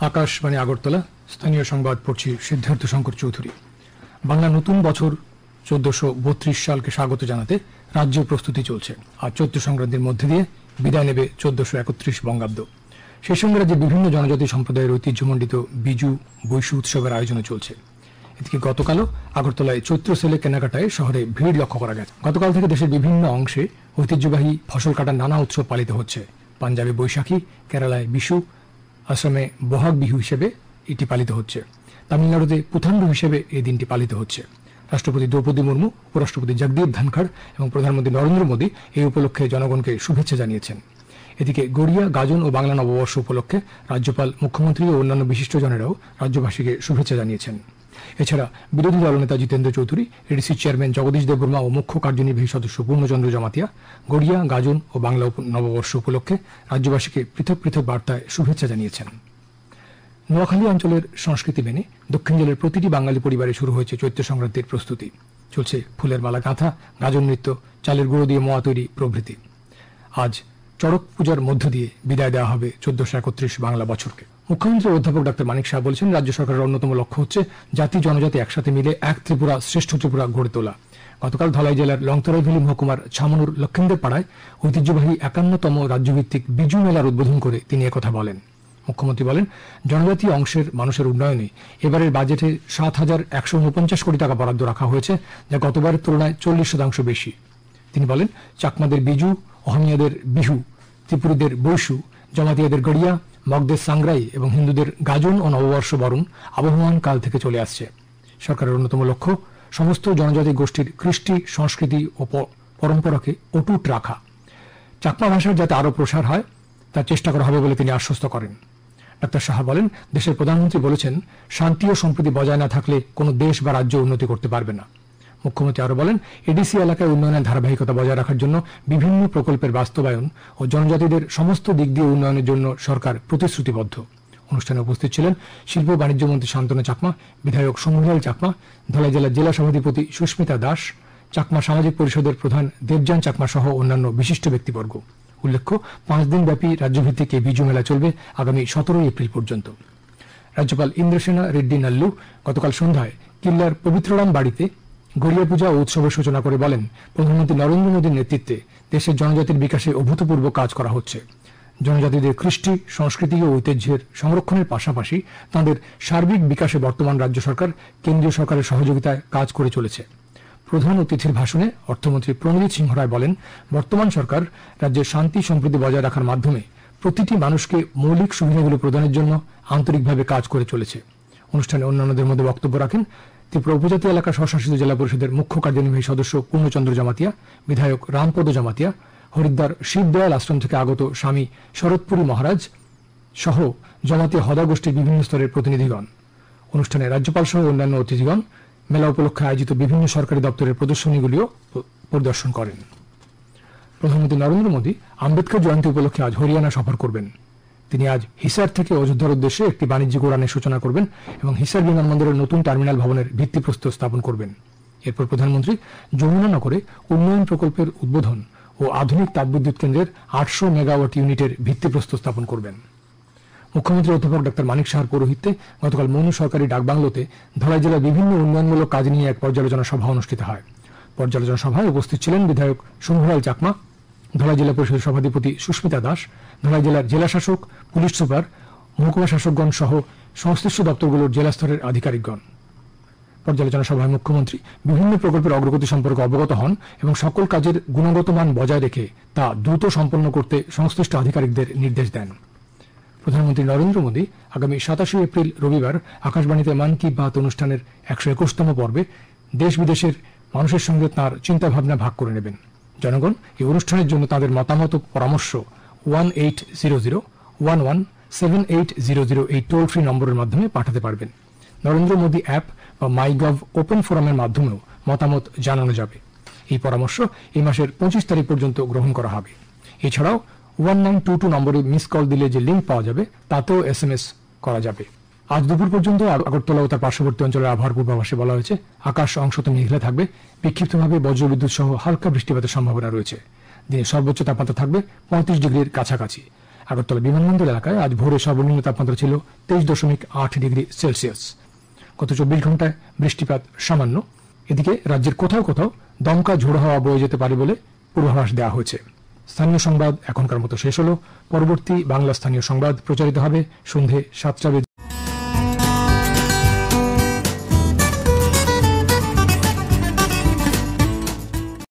আকাশবাণী আগরতলা, স্থানীয় সংবাদ পড়ছি সিদ্ধার্থ শঙ্কর চৌধুরী। বাংলা নতুন বছর 1432 সালকে স্বাগত জানাতে রাজ্য প্রস্তুতি চলছে। আর চৈত্র সংক্রান্তির মধ্যে দিয়ে বিদায় নেবে 1431 বঙ্গাব্দ। সেই সঙ্গে রাজ্যের বিভিন্ন জনজাতি সম্প্রদায়ের ঐতিহ্যমণ্ডিত বিজু বৈশু উৎসবের আয়োজনও চলছে। এদিকে গতকালও আগরতলায় চৈত্র সেলে কেনাকাটায় শহরে ভিড় লক্ষ্য করা গেছে। গতকাল থেকে দেশের বিভিন্ন অংশে ঐতিহ্যবাহী ফসল কাটার নানা উৎসব পালিত হচ্ছে। পাঞ্জাবে বৈশাখী, কেরালায় বিশু, আসামে বহাগ বিহু হিসেবে এটি পালিত হচ্ছে। তামিলনাড়ুতে পুথান্ডু হিসেবে এই দিনটি পালিত হচ্ছে। রাষ্ট্রপতি দ্রৌপদী মুর্মু, উপরাষ্ট্রপতি জগদীপ ধনখড় এবং প্রধানমন্ত্রী নরেন্দ্র মোদী এই উপলক্ষে জনগণকে শুভেচ্ছা জানিয়েছেন। এদিকে গড়িয়া, গাজন ও বাংলা নববর্ষ উপলক্ষে রাজ্যপাল, মুখ্যমন্ত্রী ও অন্যান্য বিশিষ্টজনেরাও রাজ্যবাসীকে শুভেচ্ছা জানিয়েছেন। এছাড়া বিরোধী দলনেতা জিতেন্দ্র চৌধুরী, এডিসি চেয়ারম্যান জগদীশ দেববর্মা ও মুখ্য কার্যনির্বাহী সদস্য পূর্ণচন্দ্র জমাতিয়া গড়িয়া, গাজন ও বাংলা নববর্ষ উপলক্ষে রাজ্যবাসীকে পৃথক পৃথক বার্তায় শুভেচ্ছা জানিয়েছেন। নোয়াখালী অঞ্চলের সংস্কৃতি মেনে দক্ষিণ জেলার প্রতিটি বাঙালি পরিবারে শুরু হয়েছে চৈত্র সংক্রান্তির প্রস্তুতি। চলছে ফুলের মালা গাঁথা, গাজন নৃত্য, চালের গুঁড়ো দিয়ে মোয়া তৈরি প্রভৃতি। আজ চড়ক পূজার মধ্য দিয়ে বিদায় দেওয়া হবে 1431 বাংলা বছরকে। মুখ্যমন্ত্রী অধ্যাপক ডক্টর মানিক শাহ বলেছেন, রাজ্য সরকারের অন্যতম লক্ষ্য হচ্ছে জাতি জনজাতি একসাথে মিলে এক ত্রিপুরা, শ্রেষ্ঠ ত্রিপুরা গড়ে তোলা। গতকাল ধলাই জেলার লংতরাইভেলী মহকুমার ছামনুর লক্ষিন্দর পাড়ায় ঐতিহ্যবাহী 51তম রাজ্যভিত্তিক বিজু মেলার উদ্বোধন করে তিনি একথা বলেন। মুখ্যমন্ত্রী বলেন, জনজাতি অংশের মানুষের উন্নয়নে এবারের বাজেটে 7,149 কোটি টাকা বরাদ্দ রাখা হয়েছে, যা গতবারের তুলনায় 40% বেশি। তিনি বলেন, চাকমাদের বিজু, অহমিয়াদের বিহু, ত্রিপুরীদের বৈশু, জমাতিয়াদের গড়িয়া, মগদের সাংগ্রাই এবং হিন্দুদের গাজন ও নববর্ষ বরণ আবহমান কাল থেকে চলে আসছে। সরকারের অন্যতম লক্ষ্য সমস্ত জনজাতি গোষ্ঠীর কৃষ্টি, সংস্কৃতি ও পরম্পরাকে অটুট রাখা। চাকমা ভাষার যাতে আরও প্রসার হয় তার চেষ্টা করা হবে বলে তিনি আশ্বস্ত করেন। ডাক্তার সাহা বলেন, দেশের প্রধানমন্ত্রী বলেছেন, শান্তি ও সম্প্রীতি বজায় না থাকলে কোনো দেশ বা রাজ্য উন্নতি করতে পারবে না। মুখ্যমন্ত্রী আরও বলেন, এডিসি এলাকায় উন্নয়নের ধারাবাহিকতা বজায় রাখার জন্য বিভিন্ন প্রকল্পের বাস্তবায়ন ও জনজাতিদের সমস্ত দিক দিয়ে উন্নয়নের জন্য সরকার প্রতিশ্রুতিবদ্ধ। অনুষ্ঠানে উপস্থিত ছিলেন শিল্প বাণিজ্য মন্ত্রী শান্তনু চাকমা, বিধায়ক শম্ভুলাল চাকমা, ধলাই জেলার জেলা সভাধিপতি সুস্মিতা দাস, চাকমা সামাজিক পরিষদের প্রধান দেবযান চাকমা সহ অন্যান্য বিশিষ্ট ব্যক্তিবর্গ। উল্লেখ্য, 5 দিন ব্যাপী রাজ্যভিত্তিক এই বিজু মেলা চলবে আগামী 17 এপ্রিল পর্যন্ত। রাজ্যপাল ইন্দ্রসেনা রেড্ডি নাল্লু গতকাল সন্ধ্যায় কিল্লার পবিত্ররাম বাড়িতে গড়িয়া পূজা ও উৎসবের সূচনা করে বলেন, প্রধানমন্ত্রী নরেন্দ্র মোদীর নেতৃত্বে দেশের জনজাতির বিকাশে অভূতপূর্ব কাজ করা হচ্ছে। জনজাতিদের কৃষ্টি, সংস্কৃতি ও ঐতিহ্যের সংরক্ষণের পাশাপাশি তাঁদের সার্বিক বিকাশে বর্তমান রাজ্য সরকার কেন্দ্রীয় সরকারের সহযোগিতায় কাজ করে চলেছে। প্রধান অতিথির ভাষণে অর্থমন্ত্রী প্রণজিৎ সিংহ রায় বলেন, বর্তমান সরকার রাজ্যের শান্তি সম্প্রীতি বজায় রাখার মাধ্যমে প্রতিটি মানুষকে মৌলিক সুবিধাগুলো প্রদানের জন্য আন্তরিকভাবে কাজ করে চলেছে। অনুষ্ঠানে অন্যান্যদের মধ্যে বক্তব্য রাখেন ত্রিপুরা উপজাতি এলাকা স্বশাসিত জেলা পরিষদের মুখ্য কার্যনির্বাহী সদস্য পূর্ণচন্দ্র জমাতিয়া, বিধায়ক রামপদ জমাতিয়া, হরিদ্বার শিবদয়াল আশ্রম থেকে আগত স্বামী শরৎপুরী মহারাজ সহ জমাতিয়া হদা গোষ্ঠীর বিভিন্ন স্তরের প্রতিনিধিগণ। অনুষ্ঠানে রাজ্যপাল সহ অন্যান্য অতিথিগণ মেলা উপলক্ষে আয়োজিত বিভিন্ন সরকারি দপ্তরের প্রদর্শনীগুলিও পরিদর্শন করেন। প্রধানমন্ত্রী নরেন্দ্র মোদী আম্বেদকর জয়ন্তী উপলক্ষে আজ হরিয়ানা সফর করবেন। তিনি আজ হিসার থেকে অযোধ্যার উদ্দেশ্যে একটি বাণিজ্যিক উড়ানের সূচনা করবেন এবং হিসার বিমানবন্দরের নতুন টার্মিনাল ভবনের ভিত্তিপ্রস্তর স্থাপন করবেন। এরপর প্রধানমন্ত্রী যমুনানগরে উন্নয়ন প্রকল্পের উদ্বোধন ও আধুনিক তাপবিদ্যুৎ কেন্দ্রের 800 মেগাওয়াট ইউনিটের ভিত্তিপ্রস্তর স্থাপন করবেন। মুখ্যমন্ত্রী অধ্যাপক ডক্টর মানিক শাহর পৌরোহিত্যে গতকাল মনু সরকারি ডাকবাংলোতে ধলাই জেলার বিভিন্ন উন্নয়নমূলক কাজ নিয়ে এক পর্যালোচনা সভা অনুষ্ঠিত হয়। পর্যালোচনা সভায় উপস্থিত ছিলেন বিধায়ক শম্ভুলাল চাকমা, ধলাই জেলা পরিষদের সভাধিপতি সুস্মিতা দাস, ধলাই জেলার জেলা শাসক, পুলিশ সুপার, মহকুমা শাসকগণ সহ সংশ্লিষ্ট দপ্তরগুলোর জেলা স্তরের আধিকারিকগণ। পর্যালোচনা সভায় মুখ্যমন্ত্রী বিভিন্ন প্রকল্পের অগ্রগতি সম্পর্কে অবগত হন এবং সকল কাজের গুণগত মান বজায় রেখে তা দ্রুত সম্পন্ন করতে সংশ্লিষ্ট আধিকারিকদের নির্দেশ দেন। প্রধানমন্ত্রী নরেন্দ্র মোদী আগামী 27 এপ্রিল রবিবার আকাশবাণীতে মন কি বাত অনুষ্ঠানের 121তম পর্বে দেশ বিদেশের মানুষের সঙ্গে তাঁর চিন্তাভাবনা ভাগ করে নেবেন। জনগণ এই অনুষ্ঠানের জন্য তাদের মতামত ও পরামর্শ 1800117800 এই টোল ফ্রি নম্বরের মাধ্যমে পাঠাতে পারবেন। নরেন্দ্র মোদী অ্যাপ বা মাইগভ ওপেন ফোরামের মাধ্যমেও মতামত জানানো যাবে। এই পরামর্শ এই মাসের 25 তারিখ পর্যন্ত গ্রহণ করা হবে। এছাড়াও 1922 নম্বরে মিস কল দিলে যে লিঙ্ক পাওয়া যাবে তাতেও SMS করা যাবে। আজ দুপুর পর্যন্ত আগরতলা ও তার পার্শ্ববর্তী অঞ্চলের আবহাওয়ার পূর্বাভাসে বলা হয়েছে, আকাশ অংশত মেঘলা থাকবে, বিক্ষিপ্তভাবে বজ্রবিদ্যুৎ সহ হালকা বৃষ্টিপাতের সম্ভাবনা রয়েছে। দিনে সর্বোচ্চ তাপমাত্রা থাকবে 35 ডিগ্রির কাছাকাছি। আগরতলা বিমানবন্দর এলাকায় আজ ভোরে সর্বনিম্ন তাপমাত্রা ছিল 23.8 ডিগ্রি সেলসিয়াস। গত 24 ঘন্টায় বৃষ্টিপাত সামান্য। এদিকে রাজ্যের কোথাও কোথাও দমকা ঝোড়ো হাওয়া বয়ে যেতে পারে বলে পূর্বাভাস দেওয়া হয়েছে। স্থানীয় সংবাদ এখনকার মতো শেষ হলো। পরবর্তী বাংলা স্থানীয় সংবাদ প্রচারিত হবে সন্ধে 7টা।